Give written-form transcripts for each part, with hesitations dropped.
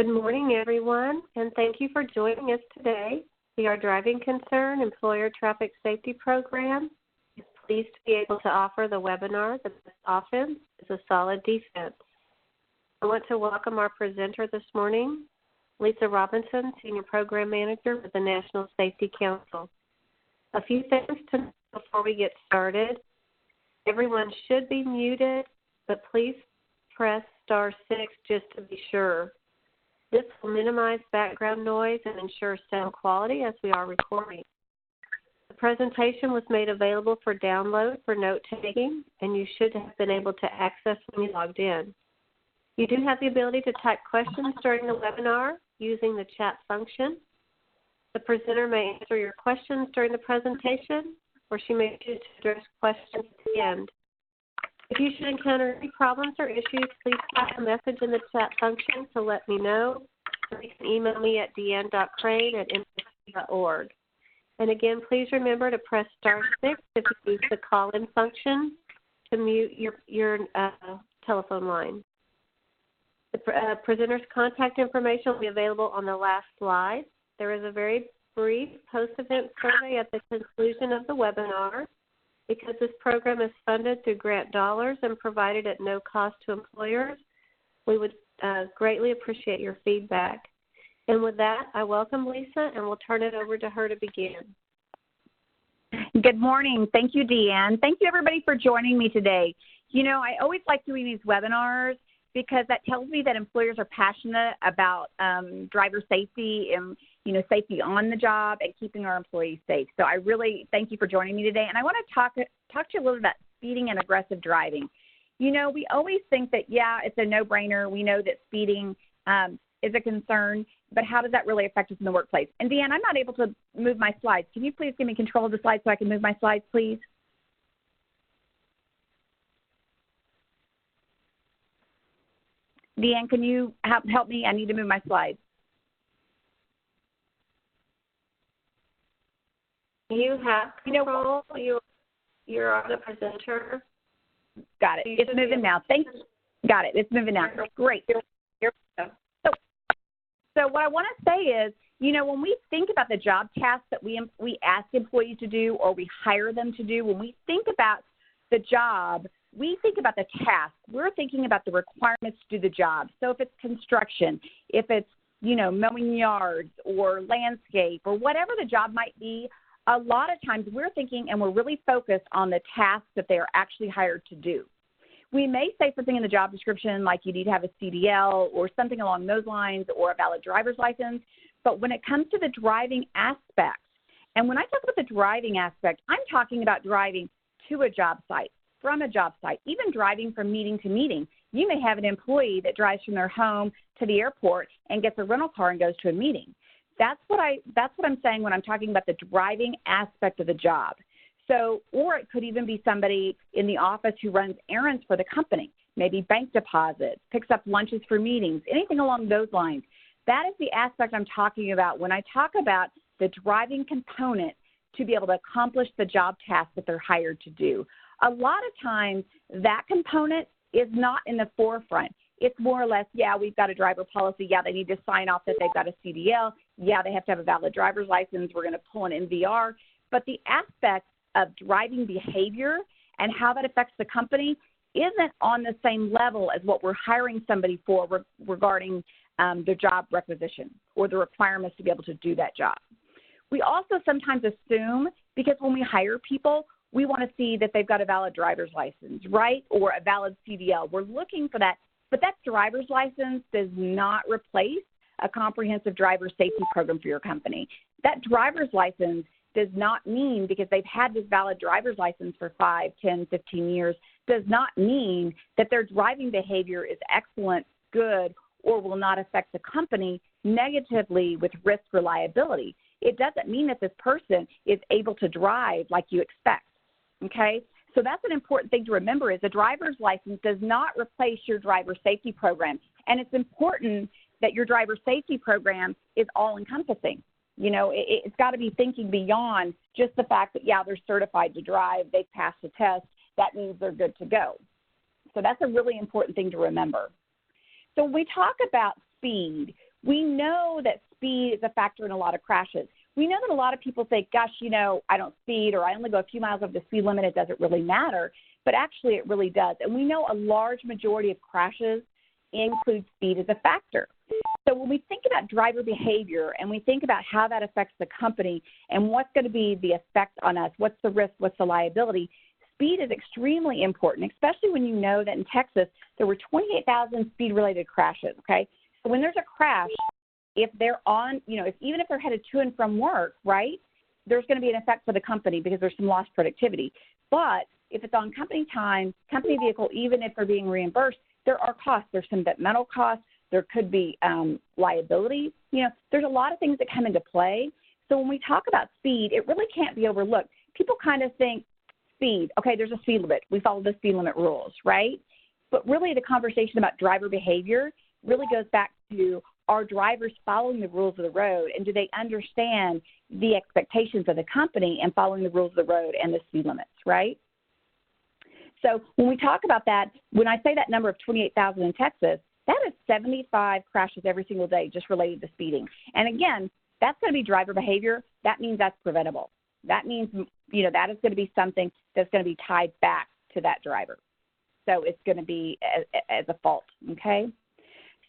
Good morning, everyone, and thank you for joining us today. The Driving Concern Employer Traffic Safety Program is pleased to be able to offer the webinar, "The Best Offense is a Solid Defense." I want to welcome our presenter this morning, Lisa Robinson, Senior Program Manager with the National Safety Council. A few things to know before we get started. Everyone should be muted, but please press *6 just to be sure. This will minimize background noise and ensure sound quality as we are recording. The presentation was made available for download for note-taking, and you should have been able to access when you logged in. You do have the ability to type questions during the webinar using the chat function. The presenter may answer your questions during the presentation, or she may choose to address questions at the end. If you should encounter any problems or issues, please type a message in the chat function to let me know. Or you can email me at deanne.crane@mpc.org. And again, please remember to press *6 if you use the call-in function to mute your telephone line. The presenter's contact information will be available on the last slide. There is a very brief post-event survey at the conclusion of the webinar. Because this program is funded through grant dollars and provided at no cost to employers, we would greatly appreciate your feedback. And with that, I welcome Lisa, and we'll turn it over to her to begin. Good morning. Thank you, Deanne. Thank you, everybody, for joining me today. You know, I always like doing these webinars because that tells me that employers are passionate about driver safety and, you know, safety on the job and keeping our employees safe. So I really thank you for joining me today. And I want to talk to you a little about speeding and aggressive driving. You know, we always think that, yeah, it's a no-brainer. We know that speeding is a concern, but how does that really affect us in the workplace? And Deanne, I'm not able to move my slides. Can you please give me control of the slides so I can move my slides, please? Deanne, can you help me? I need to move my slides. You have control. You're on the presenter. Got it. It's moving now. Thanks. Got it. It's moving now. Great. So what I want to say is, you know, when we think about the job tasks that we ask employees to do or we hire them to do, when we think about the job, we think about the task. We're thinking about the requirements to do the job. So if it's construction, if it's, you know, mowing yards or landscape or whatever the job might be, a lot of times we're thinking and we're really focused on the tasks that they are actually hired to do. We may say something in the job description like you need to have a CDL or something along those lines or a valid driver's license, but when it comes to the driving aspect, and when I talk about the driving aspect, I'm talking about driving to a job site, from a job site, even driving from meeting to meeting. You may have an employee that drives from their home to the airport and gets a rental car and goes to a meeting. That's what I'm saying when I'm talking about the driving aspect of the job. So, or it could even be somebody in the office who runs errands for the company, maybe bank deposits, picks up lunches for meetings, anything along those lines. That is the aspect I'm talking about when I talk about the driving component to be able to accomplish the job task that they're hired to do. A lot of times that component is not in the forefront. It's more or less, yeah, we've got a driver policy. Yeah, they need to sign off that they've got a CDL. Yeah, they have to have a valid driver's license. We're going to pull an NVR. But the aspect of driving behavior and how that affects the company isn't on the same level as what we're hiring somebody for regarding their job requisition or the requirements to be able to do that job. We also sometimes assume, because when we hire people, we want to see that they've got a valid driver's license, right, or a valid CDL. We're looking for that. But that driver's license does not replace a comprehensive driver safety program for your company. That driver's license does not mean, because they've had this valid driver's license for 5, 10, 15 years, does not mean that their driving behavior is excellent, good, or will not affect the company negatively with risk reliability. It doesn't mean that this person is able to drive like you expect, okay? So that's an important thing to remember is a driver's license does not replace your driver safety program. And it's important that your driver safety program is all-encompassing. You know, it's got to be thinking beyond just the fact that, yeah, they're certified to drive, they've passed the test, that means they're good to go. So that's a really important thing to remember. So when we talk about speed, We know that speed is a factor in a lot of crashes. We know that a lot of people think, gosh, I don't speed, or I only go a few miles over the speed limit, it doesn't really matter. But actually it really does. And we know a large majority of crashes include speed as a factor. So when we think about driver behavior and we think about how that affects the company and what's going to be the effect on us, what's the risk, what's the liability, speed is extremely important, especially when you know that in Texas there were 28,000 speed-related crashes, okay? So when there's a crash, if they're on, even if they're headed to and from work, right, there's going to be an effect for the company because there's some lost productivity. But if it's on company time, company vehicle, even if they're being reimbursed, there are costs. There's some mental costs. There could be liability. There's a lot of things that come into play. So when we talk about speed, it really can't be overlooked. People kind of think speed, okay, there's a speed limit. We follow the speed limit rules, right? But really the conversation about driver behavior really goes back to, are drivers following the rules of the road, and do they understand the expectations of the company and following the rules of the road and the speed limits, right? So when we talk about that, when I say that number of 28,000 in Texas, that is 75 crashes every single day just related to speeding. And again, that's going to be driver behavior. That means that's preventable. That means, that is going to be something that's going to be tied back to that driver. So it's going to be as a fault, okay?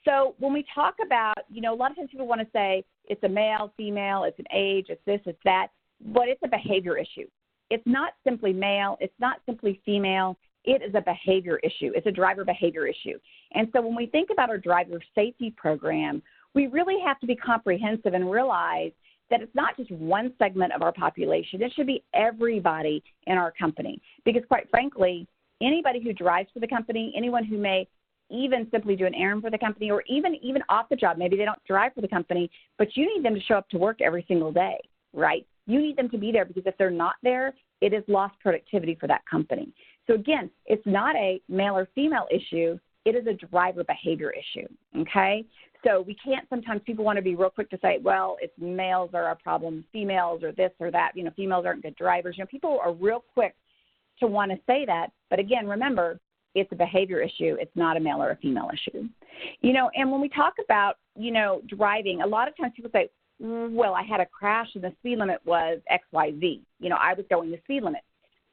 So when we talk about, a lot of times people want to say it's a male, female, it's an age, it's this, it's that, but it's a behavior issue. It's not simply male. It's not simply female. It is a behavior issue. It's a driver behavior issue. And so when we think about our driver safety program, we really have to be comprehensive and realize that it's not just one segment of our population. It should be everybody in our company. Because quite frankly, anybody who drives for the company, anyone who may even simply do an errand for the company, or even off the job, maybe they don't drive for the company, but you need them to show up to work every single day, right? You need them to be there, because if they're not there, it is lost productivity for that company. So again, it's not a male or female issue. It is a driver behavior issue, okay? So we can't, sometimes people want to be real quick to say, well, it's males are a problem, females or this or that, females aren't good drivers. People are real quick to want to say that. But again, remember, it's a behavior issue. It's not a male or a female issue. And when we talk about, driving, a lot of times people say, well, I had a crash and the speed limit was XYZ. I was going the speed limit.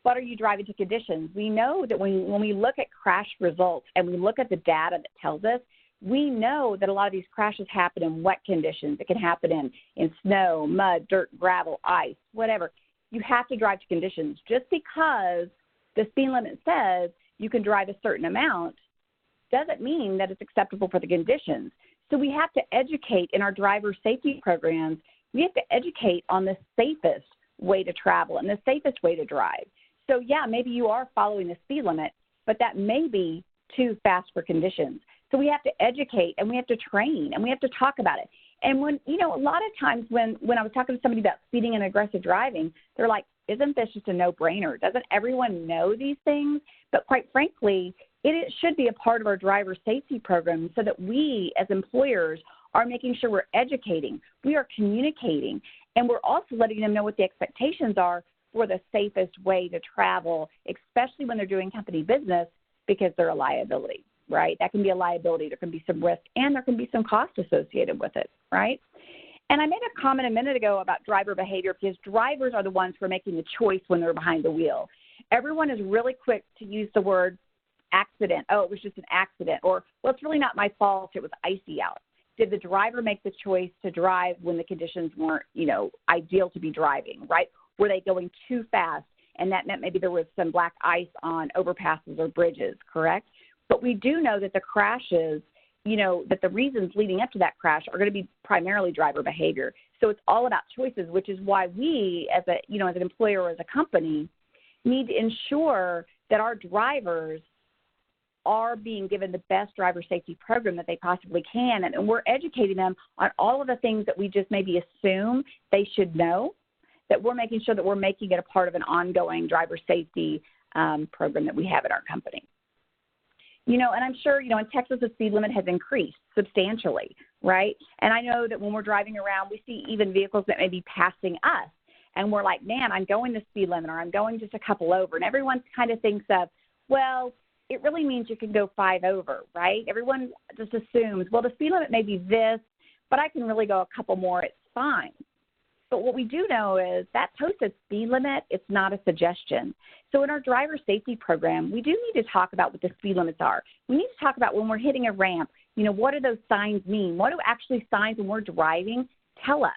But are you driving to conditions? We know that when we look at crash results and we look at the data that tells us, we know that a lot of these crashes happen in wet conditions. It can happen in snow, mud, dirt, gravel, ice, whatever. You have to drive to conditions. Just because the speed limit says you can drive a certain amount doesn't mean that it's acceptable for the conditions. So we have to educate in our driver safety programs. We have to educate on the safest way to travel and the safest way to drive. So, yeah, maybe you are following the speed limit, but that may be too fast for conditions. So we have to educate and we have to train and we have to talk about it. And when, a lot of times when I was talking to somebody about speeding and aggressive driving, they're like, isn't this just a no-brainer? Doesn't everyone know these things? But quite frankly, it should be a part of our driver safety program so that we as employers are making sure we're educating, we are communicating, and we're also letting them know what the expectations are for the safest way to travel, especially when they're doing company business, because they're a liability, right? That can be a liability. There can be some risk, and there can be some cost associated with it, right? And I made a comment a minute ago about driver behavior, because drivers are the ones who are making the choice when they're behind the wheel. Everyone is really quick to use the word accident. Oh, it was just an accident. Or, well, it's really not my fault. It was icy out. Did the driver make the choice to drive when the conditions weren't, ideal to be driving, right? Were they going too fast? And that meant maybe there was some black ice on overpasses or bridges, correct? But we do know that the crashes, that the reasons leading up to that crash are going to be primarily driver behavior. So it's all about choices, which is why we as as an employer or as a company need to ensure that our drivers are being given the best driver safety program that they possibly can. And we're educating them on all of the things that we just maybe assume they should know, that we're making sure that we're making it a part of an ongoing driver safety program that we have at our company. And I'm sure, in Texas, the speed limit has increased substantially, right? And I know that when we're driving around, we see even vehicles that may be passing us. And we're like, man, I'm going the speed limit, or I'm going just a couple over. And everyone kind of thinks of, well, it really means you can go 5 over, right? Everyone just assumes, well, the speed limit may be this, but I can really go a couple more, it's fine. But what we do know is that posted speed limit, it's not a suggestion. So in our driver safety program, we do need to talk about what the speed limits are. We need to talk about when we're hitting a ramp, what do those signs mean? What do actually signs when we're driving tell us?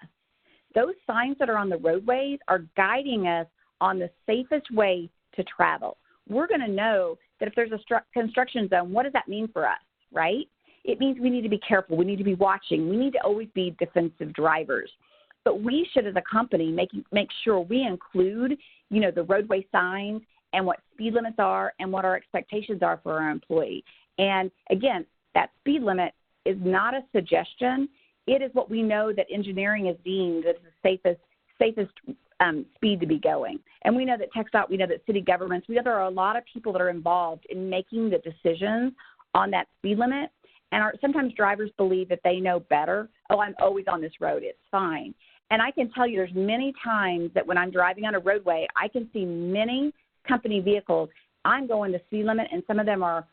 Those signs that are on the roadways are guiding us on the safest way to travel. We're going to know that if there's a construction zone, what does that mean for us, right? It means we need to be careful. We need to be watching. We need to always be defensive drivers. But we should, as a company, make sure we include, the roadway signs and what speed limits are and what our expectations are for our employee. And, again, that speed limit is not a suggestion. It is what we know that engineering is deemed as the safest speed to be going. And we know that TxDOT, we know that city governments, we know there are a lot of people that are involved in making the decisions on that speed limit. And sometimes drivers believe that they know better. Oh, I'm always on this road. It's fine. And I can tell you there's many times that when I'm driving on a roadway, I can see many company vehicles. I'm going the speed limit, and some of them are,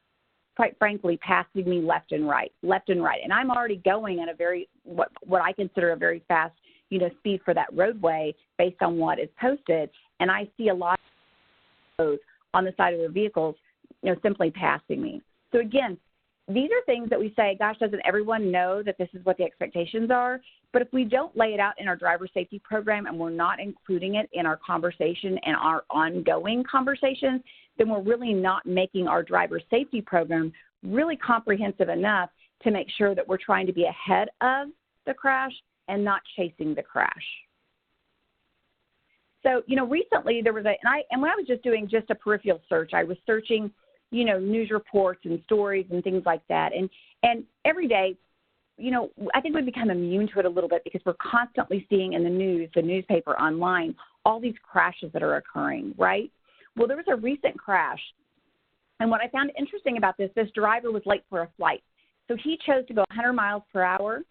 quite frankly, passing me left and right. And I'm already going at a very, what I consider a very fast, speed for that roadway based on what is posted. And I see a lot of those on the side of their vehicles, simply passing me. So again, these are things that we say, gosh, doesn't everyone know that this is what the expectations are? But if we don't lay it out in our driver safety program and we're not including it in our conversation and our ongoing conversations, then we're really not making our driver safety program really comprehensive enough to make sure that we're trying to be ahead of the crash and not chasing the crash. So, recently there was and when I was just doing just a peripheral search, I was searching, news reports and stories and things like that. And every day, I think we've become immune to it a little bit because we're constantly seeing in the news, the newspaper, online, all these crashes that are occurring, right? Well, there was a recent crash. And what I found interesting about this driver was late for a flight. So he chose to go 100 miles per hour,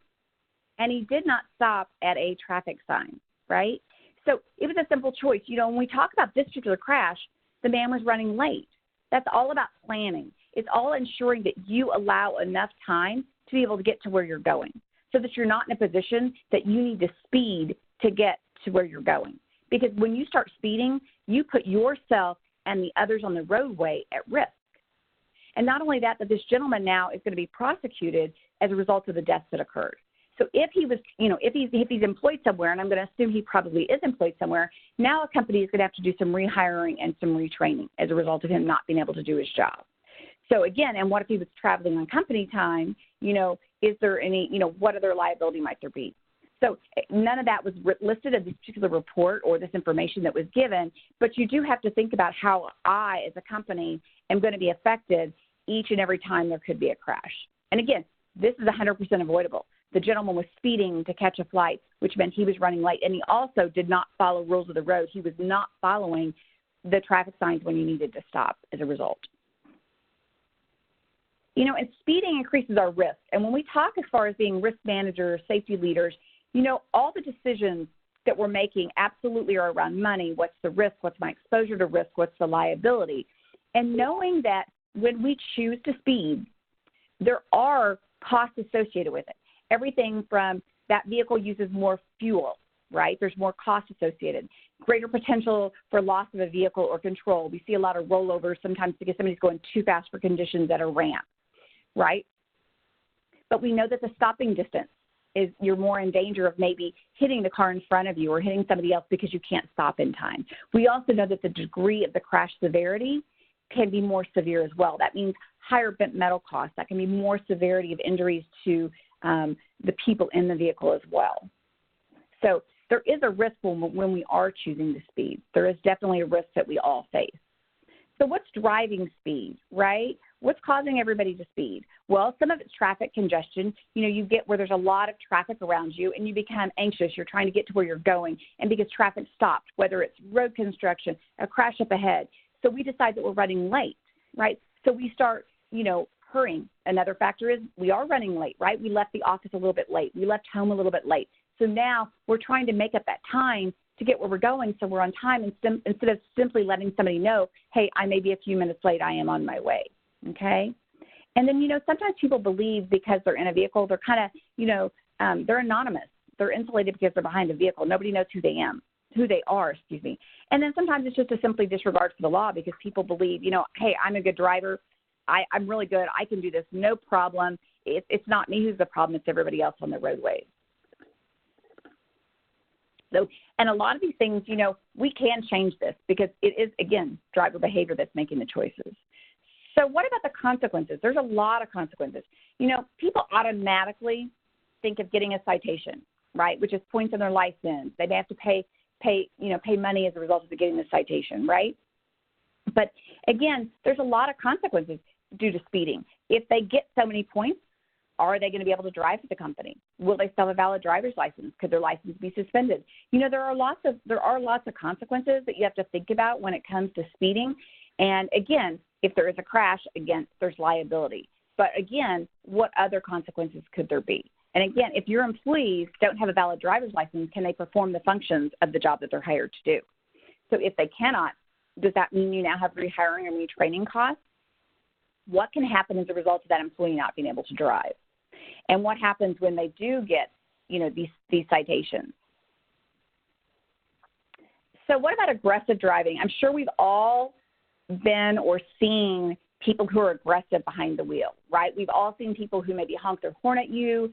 and he did not stop at a traffic sign, right? So it was a simple choice. When we talk about this particular crash, the man was running late. That's all about planning. It's all ensuring that you allow enough time to be able to get to where you're going so that you're not in a position that you need to speed to get to where you're going. Because when you start speeding, you put yourself and the others on the roadway at risk. And not only that, but this gentleman now is going to be prosecuted as a result of the deaths that occurred. So if he was, if he's employed somewhere, and I'm going to assume he probably is employed somewhere, now a company is going to have to do some rehiring and some retraining as a result of him not being able to do his job. So again, and what if he was traveling on company time? Is there any, what other liability might there be? So none of that was listed in this particular report or this information that was given, but you do have to think about how I, as a company, am going to be affected each and every time there could be a crash. And again, this is 100% avoidable. The gentleman was speeding to catch a flight, which meant he was running late, and he also did not follow rules of the road. He was not following the traffic signs when he needed to stop as a result. And speeding increases our risk. And when we talk as far as being risk managers, safety leaders, all the decisions that we're making absolutely are around money. What's the risk? What's my exposure to risk? What's the liability? And knowing that when we choose to speed, there are costs associated with it. Everything from that vehicle uses more fuel, right? There's more costs associated. Greater potential for loss of a vehicle or control. We see a lot of rollovers sometimes because somebody's going too fast for conditions at a ramp, right? But we know that the stopping distance is you're more in danger of maybe hitting the car in front of you or hitting somebody else because you can't stop in time. We also know that the degree of the crash severity can be more severe as well. That means higher bent metal costs. That can be more severity of injuries to the people in the vehicle as well. So there is a risk when we are choosing to speed. There is definitely a risk that we all face. So what's driving speed, right? What's causing everybody to speed? Well, some of it's traffic congestion. You get where there's a lot of traffic around you and you become anxious. You're trying to get to where you're going. And because traffic stopped, whether it's road construction, a crash up ahead. So we decide that we're running late, right? So we start, hurrying. Another factor is we are running late, right? We left the office a little bit late. We left home a little bit late. So now we're trying to make up that time to get where we're going so we're on time instead of simply letting somebody know, hey, I may be a few minutes late, I am on my way, okay? And then, sometimes people believe because they're in a vehicle, they're kind of, they're anonymous. They're insulated because they're behind the vehicle. Nobody knows who they are, And then sometimes it's just a simply disregard for the law because people believe, hey, I'm a good driver. I'm really good. I can do this. No problem. It's not me who's the problem. It's everybody else on the roadway. So, and a lot of these things, we can change this because it is, again, driver behavior that's making the choices. So what about the consequences? There's a lot of consequences. People automatically think of getting a citation, right, which is points on their license. They may have to pay money as a result of getting the citation, right? But again, there's a lot of consequences due to speeding. If they get so many points, are they going to be able to drive for the company? Will they still have a valid driver's license? Could their license be suspended? There are lots of consequences that you have to think about when it comes to speeding. And again, if there is a crash, again, there's liability. But again, what other consequences could there be? And again, if your employees don't have a valid driver's license, can they perform the functions of the job that they're hired to do? So if they cannot, does that mean you now have rehiring or retraining costs? What can happen as a result of that employee not being able to drive? And what happens when they do get, these citations? So what about aggressive driving? I'm sure we've all been or seen people who are aggressive behind the wheel, right? We've all seen people who maybe honk their horn at you,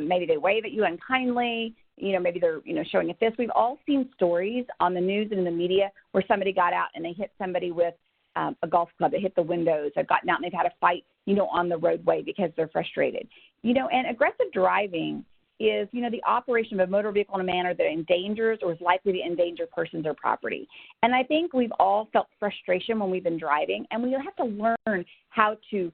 maybe they wave at you unkindly, maybe they're, showing a fist. We've all seen stories on the news and in the media where somebody got out and they hit somebody with a golf club. They hit the windows. They've gotten out and they've had a fight, on the roadway because they're frustrated. And aggressive driving is, the operation of a motor vehicle in a manner that endangers or is likely to endanger persons or property. And I think we've all felt frustration when we've been driving, and we have to learn how to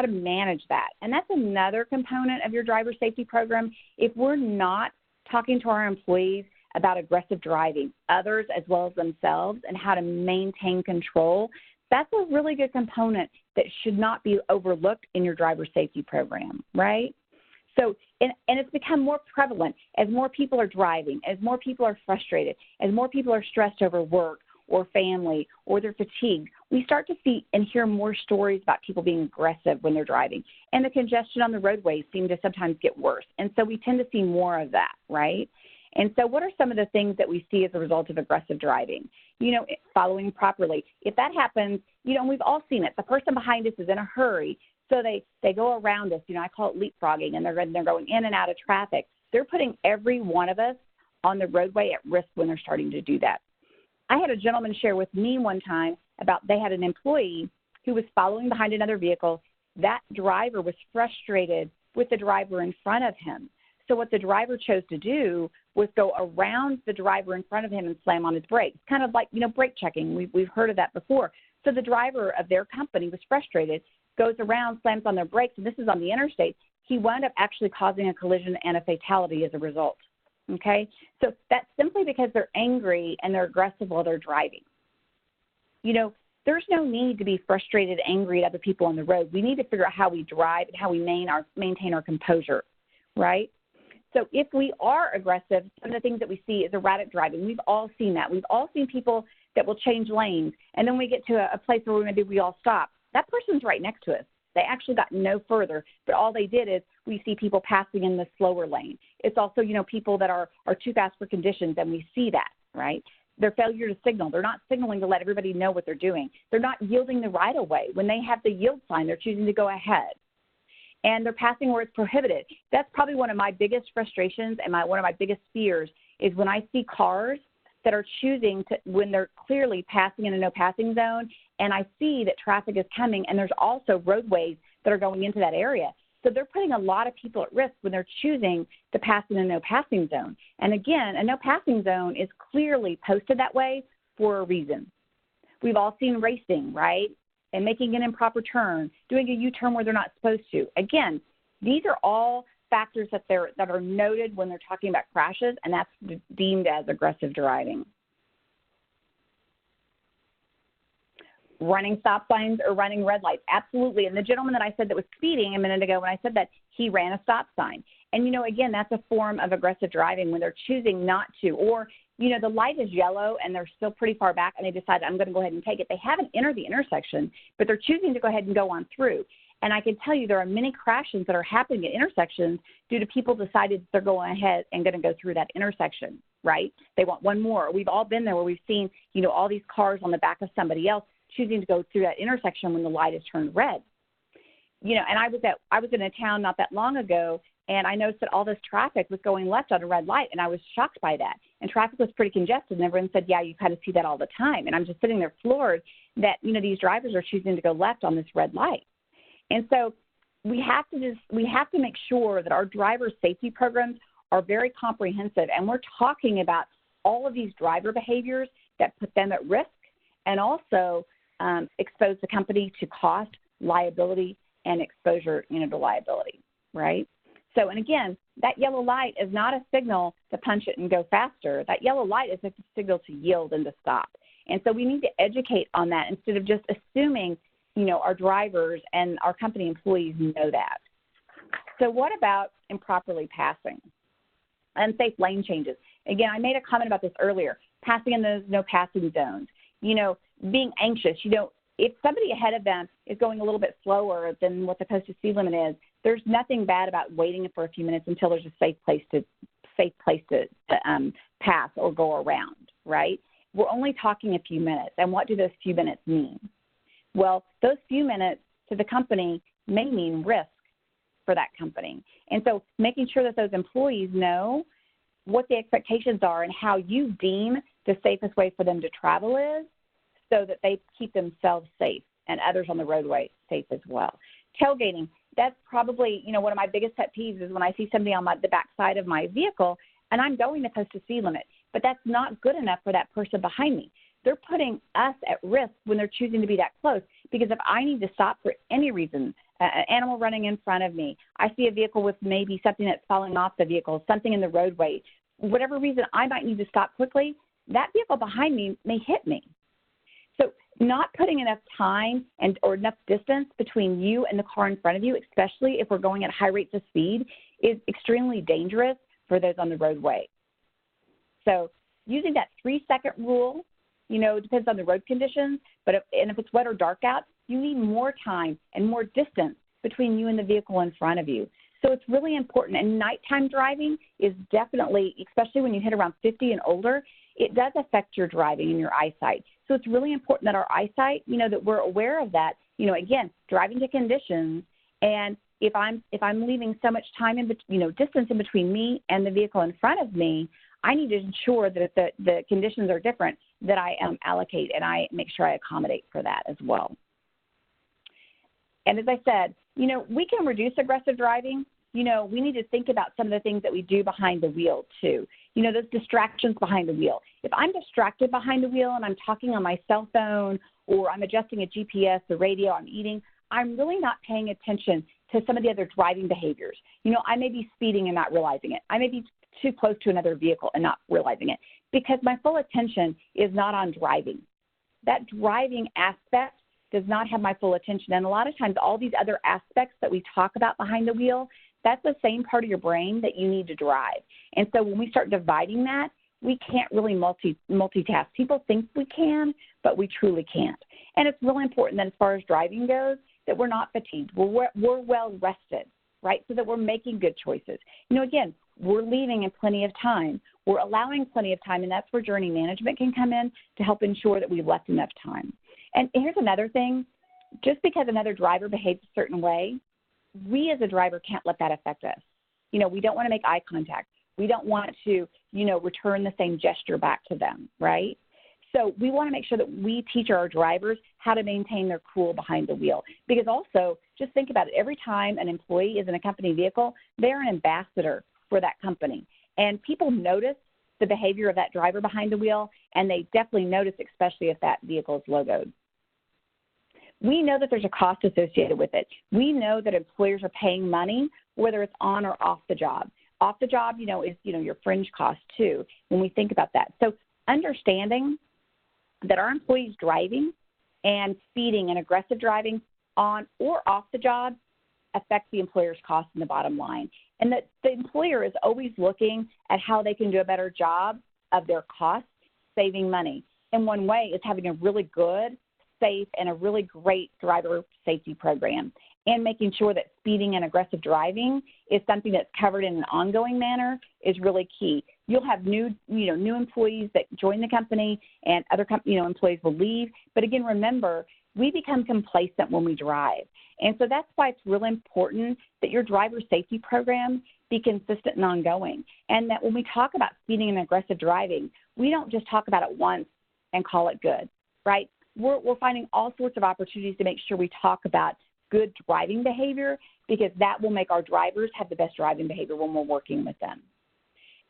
manage that. And that's another component of your driver safety program. If we're not talking to our employees about aggressive driving, others as well as themselves, and how to maintain control, that's a really good component that should not be overlooked in your driver safety program, right? So, and it's become more prevalent as more people are driving, as more people are frustrated, as more people are stressed over work or family or they're fatigued. We start to see and hear more stories about people being aggressive when they're driving. And the congestion on the roadways seem to sometimes get worse. And so we tend to see more of that, right? And so what are some of the things that we see as a result of aggressive driving? Following properly. If that happens, and we've all seen it, the person behind us is in a hurry, so they go around us. I call it leapfrogging, and they're going in and out of traffic. They're putting every one of us on the roadway at risk when they're starting to do that. I had a gentleman share with me one time about they had an employee who was following behind another vehicle. That driver was frustrated with the driver in front of him. So what the driver chose to do was go around the driver in front of him and slam on his brakes, kind of like, brake checking. We've heard of that before. So the driver of their company was frustrated, goes around, slams on their brakes, and this is on the interstate. He wound up actually causing a collision and a fatality as a result, okay? So that's simply because they're angry and they're aggressive while they're driving. There's no need to be frustrated, angry at other people on the road. We need to figure out how we drive and how we maintain our composure, right? So if we are aggressive, some of the things that we see is erratic driving. We've all seen that. We've all seen people that will change lanes, and then we get to a place where maybe we all stop. That person's right next to us. They actually got no further, but all they did is we see people passing in the slower lane. It's also, people that are too fast for conditions, and we see that, right? Their failure to signal. They're not signaling to let everybody know what they're doing. They're not yielding the right-of-way. When they have the yield sign, they're choosing to go ahead. And they're passing where it's prohibited. That's probably one of my biggest frustrations and one of my biggest fears is when I see cars that are choosing to, when they're clearly passing in a no passing zone, and I see that traffic is coming, and there's also roadways that are going into that area. So they're putting a lot of people at risk when they're choosing to pass in a no passing zone. And again, a no passing zone is clearly posted that way for a reason. We've all seen racing, right? And making an improper turn, doing a U-turn where they're not supposed to. Again, these are all factors that are noted when they're talking about crashes, and that's deemed as aggressive driving. Running stop signs or running red lights, absolutely. And the gentleman that I said that was speeding a minute ago, when I said that, he ran a stop sign. And, again, that's a form of aggressive driving when they're choosing not to, or the light is yellow and they're still pretty far back and they decide, I'm going to go ahead and take it. They haven't entered the intersection, but they're choosing to go ahead and go on through. And I can tell you there are many crashes that are happening at intersections due to people decided they're going ahead and going to go through that intersection, right? They want one more. We've all been there where we've seen, all these cars on the back of somebody else choosing to go through that intersection when the light is turned red. And I was in a town not that long ago, and I noticed that all this traffic was going left on a red light, and I was shocked by that. And traffic was pretty congested, and everyone said, yeah, you kind of see that all the time. And I'm just sitting there floored that, these drivers are choosing to go left on this red light. And so we have to make sure that our driver safety programs are very comprehensive, and we're talking about all of these driver behaviors that put them at risk and also expose the company to cost, liability, and exposure to liability, right? So, and again, that yellow light is not a signal to punch it and go faster. That yellow light is a signal to yield and to stop. And so we need to educate on that instead of just assuming, our drivers and our company employees know that. So what about improperly passing? Unsafe lane changes. Again, I made a comment about this earlier. Passing in those no passing zones. Being anxious. If somebody ahead of them is going a little bit slower than what the posted speed limit is, there's nothing bad about waiting for a few minutes until there's a safe place to pass or go around, right? We're only talking a few minutes, and what do those few minutes mean? Well, those few minutes to the company may mean risk for that company. And so making sure that those employees know what the expectations are and how you deem the safest way for them to travel is so that they keep themselves safe and others on the roadway safe as well. Tailgating, that's probably, one of my biggest pet peeves is when I see somebody on the back side of my vehicle and I'm going to post a speed limit, but that's not good enough for that person behind me. They're putting us at risk when they're choosing to be that close, because if I need to stop for any reason, an animal running in front of me, I see a vehicle with maybe something that's falling off the vehicle, something in the roadway, whatever reason I might need to stop quickly, that vehicle behind me may hit me. So not putting enough time or enough distance between you and the car in front of you, especially if we're going at high rates of speed, is extremely dangerous for those on the roadway. So using that 3-second rule, depends on the road conditions, but if it's wet or dark out, you need more time and more distance between you and the vehicle in front of you. So it's really important. And nighttime driving is definitely, especially when you hit around 50 and older, it does affect your driving and your eyesight. So it's really important that our eyesight, that we're aware of that. Again, driving to conditions, and if I'm leaving so much time distance in between me and the vehicle in front of me, I need to ensure that if the conditions are different, that I allocate and I make sure I accommodate for that as well. And as I said, we can reduce aggressive driving. We need to think about some of the things that we do behind the wheel too. Those distractions behind the wheel. If I'm distracted behind the wheel and I'm talking on my cell phone or I'm adjusting a GPS, the radio, I'm eating, I'm really not paying attention to some of the other driving behaviors. I may be speeding and not realizing it. I may be too close to another vehicle and not realizing it because my full attention is not on driving. That driving aspect does not have my full attention. And a lot of times all these other aspects that we talk about behind the wheel, that's the same part of your brain that you need to drive. And so when we start dividing that, we can't really multitask. People think we can, but we truly can't. And it's really important that as far as driving goes, that we're not fatigued. We're well rested, right, so that we're making good choices. Again, we're leaving in plenty of time. We're allowing plenty of time, and that's where journey management can come in to help ensure that we've left enough time. And here's another thing. Just because another driver behaves a certain way, we as a driver can't let that affect us. We don't want to make eye contact. We don't want to, return the same gesture back to them, right? So we want to make sure that we teach our drivers how to maintain their cool behind the wheel. Because also, just think about it. Every time an employee is in a company vehicle, they're an ambassador for that company. And people notice the behavior of that driver behind the wheel, and they definitely notice, especially if that vehicle is logoed. We know that there's a cost associated with it. We know that employers are paying money, whether it's on or off the job. Off the job, is, your fringe cost too, when we think about that. So understanding that our employees driving and speeding and aggressive driving on or off the job affects the employer's cost in the bottom line. And that the employer is always looking at how they can do a better job of their costs, saving money. And one way is having a really good, safe, and a really great driver safety program. and making sure that speeding and aggressive driving is something that's covered in an ongoing manner is really key. You'll have new employees that join the company, and other employees will leave. But again, remember, we become complacent when we drive. And so that's why it's really important that your driver safety program be consistent and ongoing. And that when we talk about speeding and aggressive driving, we don't just talk about it once and call it good, right? We're finding all sorts of opportunities to make sure we talk about good driving behavior, because that will make our drivers have the best driving behavior when we're working with them.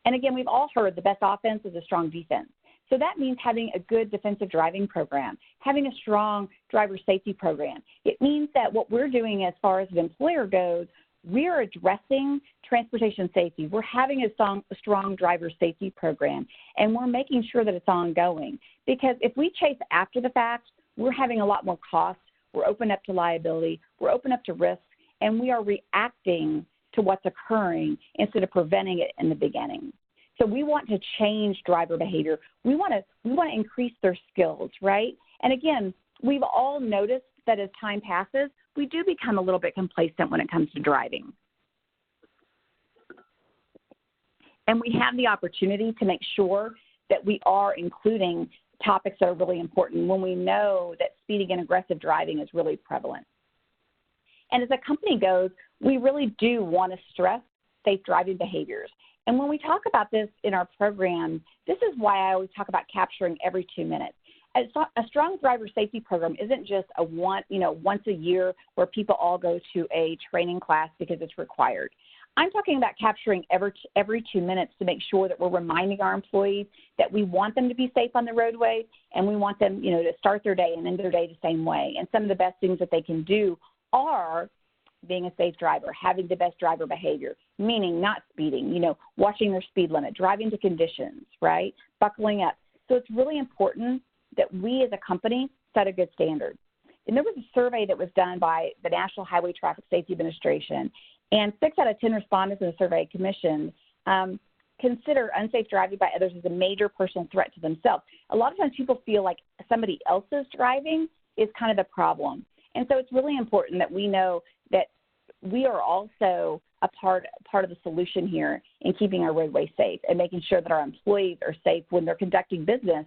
And again, we've all heard the best offense is a strong defense. So that means having a good defensive driving program, having a strong driver safety program. It means that what we're doing as far as an employer goes, we're addressing transportation safety. We're having a strong driver safety program, and we're making sure that it's ongoing. Because if we chase after the fact, we're having a lot more costs. We're open up to liability. We're open up to risk, and we are reacting to what's occurring instead of preventing it in the beginning. So we want to change driver behavior. We want to increase their skills, right? And again, we've all noticed that as time passes, we do become a little bit complacent when it comes to driving. And we have the opportunity to make sure that we are including topics that are really important when we know that speeding and aggressive driving is really prevalent. And as a company goes, we really do want to stress safe driving behaviors. And when we talk about this in our program, this is why I always talk about capturing every 2 minutes. A strong driver safety program isn't just a once a year where people all go to a training class because it's required. I'm talking about capturing every 2 minutes to make sure that we're reminding our employees that we want them to be safe on the roadway, and we want them, to start their day and end their day the same way. And some of the best things that they can do are being a safe driver, having the best driver behavior, meaning not speeding, watching their speed limit, driving to conditions, right, buckling up. So it's really important that we as a company set a good standard. And there was a survey that was done by the National Highway Traffic Safety Administration, and 6 out of 10 respondents in the survey commissioned consider unsafe driving by others as a major personal threat to themselves. A lot of times people feel like somebody else's driving is kind of the problem. And so it's really important that we know that we are also a part of the solution here in keeping our roadway safe and making sure that our employees are safe when they're conducting business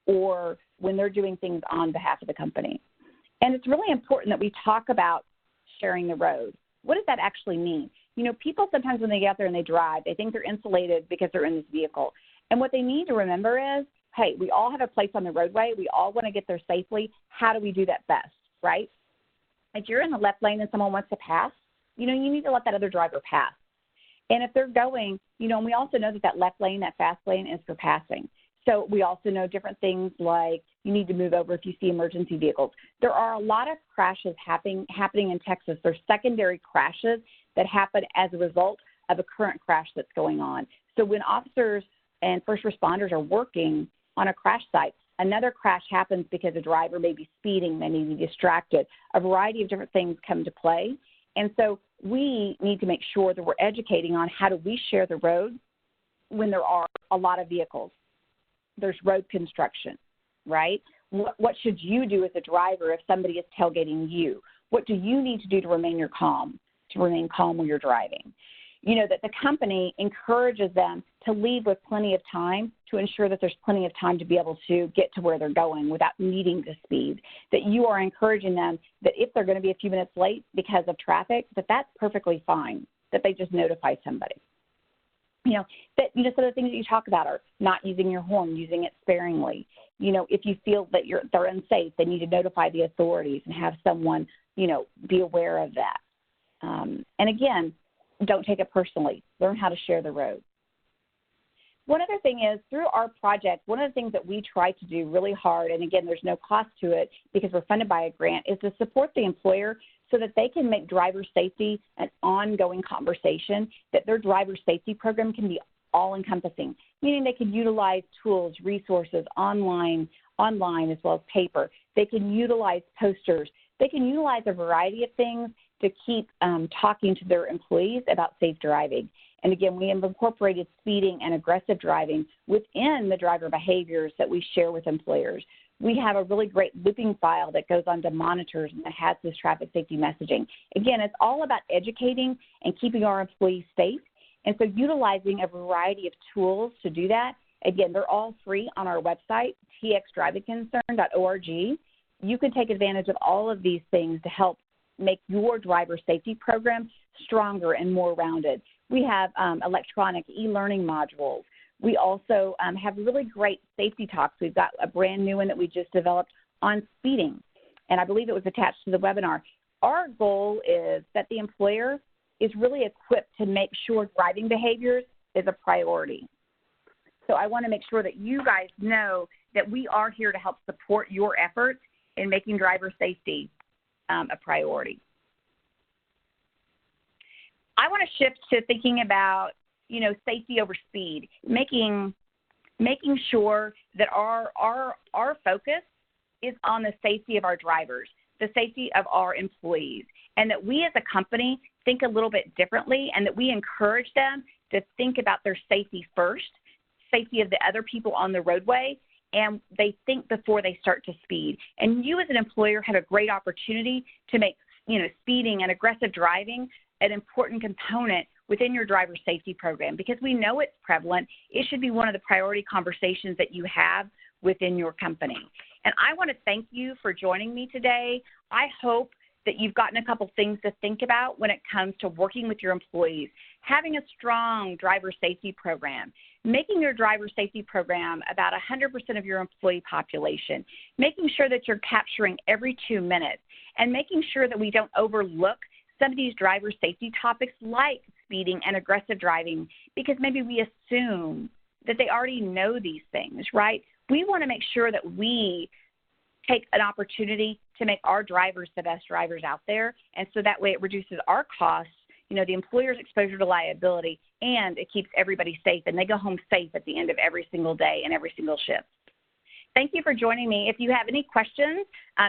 or when they're doing things on behalf of the company. And it's really important that we talk about sharing the road. What does that actually mean? People sometimes when they get out there and they drive, they think they're insulated because they're in this vehicle. And what they need to remember is, hey, we all have a place on the roadway. We all want to get there safely. How do we do that best, right? If you're in the left lane and someone wants to pass, you need to let that other driver pass. And if they're going, and we also know that left lane, that fast lane is for passing. So we also know different things like you need to move over if you see emergency vehicles. There are a lot of crashes happening in Texas. There's secondary crashes that happen as a result of a current crash that's going on. So when officers and first responders are working on a crash site, another crash happens because a driver may be speeding, they may be distracted. A variety of different things come to play. And so we need to make sure that we're educating on how do we share the road when there are a lot of vehicles. There's road construction, right? What should you do as a driver if somebody is tailgating you? What do you need to do to remain calm when you're driving? That the company encourages them to leave with plenty of time to ensure that there's plenty of time to be able to get to where they're going without needing to speed. That you are encouraging them that if they're going to be a few minutes late because of traffic, that's perfectly fine, that they just notify somebody. Some of the things that you talk about are not using your horn, using it sparingly. If you feel that they're unsafe, they need to notify the authorities and have someone, be aware of that. And again, don't take it personally. Learn how to share the road. One other thing is, through our project, one of the things that we try to do really hard, and again, there's no cost to it because we're funded by a grant, is to support the employer so that they can make driver safety an ongoing conversation, that their driver safety program can be all-encompassing, meaning they can utilize tools, resources, online as well as paper. They can utilize posters. They can utilize a variety of things to keep talking to their employees about safe driving. And again, we have incorporated speeding and aggressive driving within the driver behaviors that we share with employers. we have a really great looping file that goes onto monitors and that has this traffic safety messaging. Again, it's all about educating and keeping our employees safe. And so utilizing a variety of tools to do that. Again, they're all free on our website, txdrivingconcern.org. You can take advantage of all of these things to help make your driver safety program stronger and more rounded. We have electronic e-learning modules. We also have really great safety talks. We've got a brand new one that we just developed on speeding, and I believe it was attached to the webinar. Our goal is that the employer is really equipped to make sure driving behaviors is a priority. So I want to make sure that you guys know that we are here to help support your efforts in making driver safety a priority. I want to shift to thinking about, safety over speed, making sure that our focus is on the safety of our drivers, the safety of our employees, and that we as a company think a little bit differently, and that we encourage them to think about their safety first, safety of the other people on the roadway, and they think before they start to speed. And you as an employer have a great opportunity to make, speeding and aggressive driving an important component within your driver safety program, because we know it's prevalent. It should be one of the priority conversations that you have within your company. And I want to thank you for joining me today. I hope that you've gotten a couple things to think about when it comes to working with your employees, having a strong driver safety program, making your driver safety program about 100% of your employee population, making sure that you're capturing every 2 minutes, and making sure that we don't overlook some of these driver safety topics like speeding and aggressive driving, because maybe we assume that they already know these things, right? We want to make sure that we take an opportunity to make our drivers the best drivers out there, and so that way it reduces our costs, the employer's exposure to liability, and it keeps everybody safe, and they go home safe at the end of every single day and every single shift. Thank you for joining me. If you have any questions,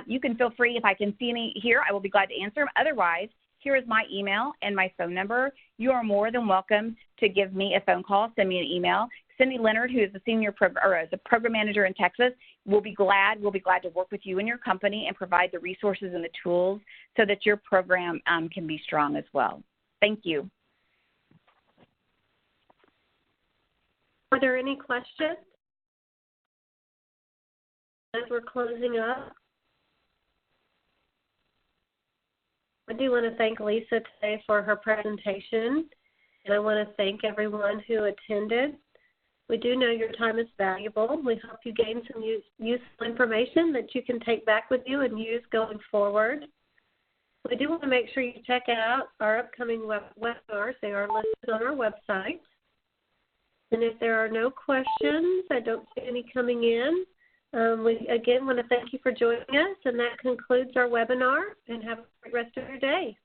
you can feel free. If I can see any here, I will be glad to answer them. Otherwise, here is my email and my phone number. You are more than welcome to give me a phone call, send me an email. Cindy Leonard, who is the program manager in Texas, will be glad to work with you and your company and provide the resources and the tools so that your program can be strong as well. Thank you. Are there any questions as we're closing up? I do want to thank Lisa today for her presentation, and I want to thank everyone who attended. We do know your time is valuable. We hope you gained some useful information that you can take back with you and use going forward. We do want to make sure you check out our upcoming webinars. They are listed on our website. And if there are no questions, I don't see any coming in. We, again, want to thank you for joining us, and that concludes our webinar, and have a great rest of your day.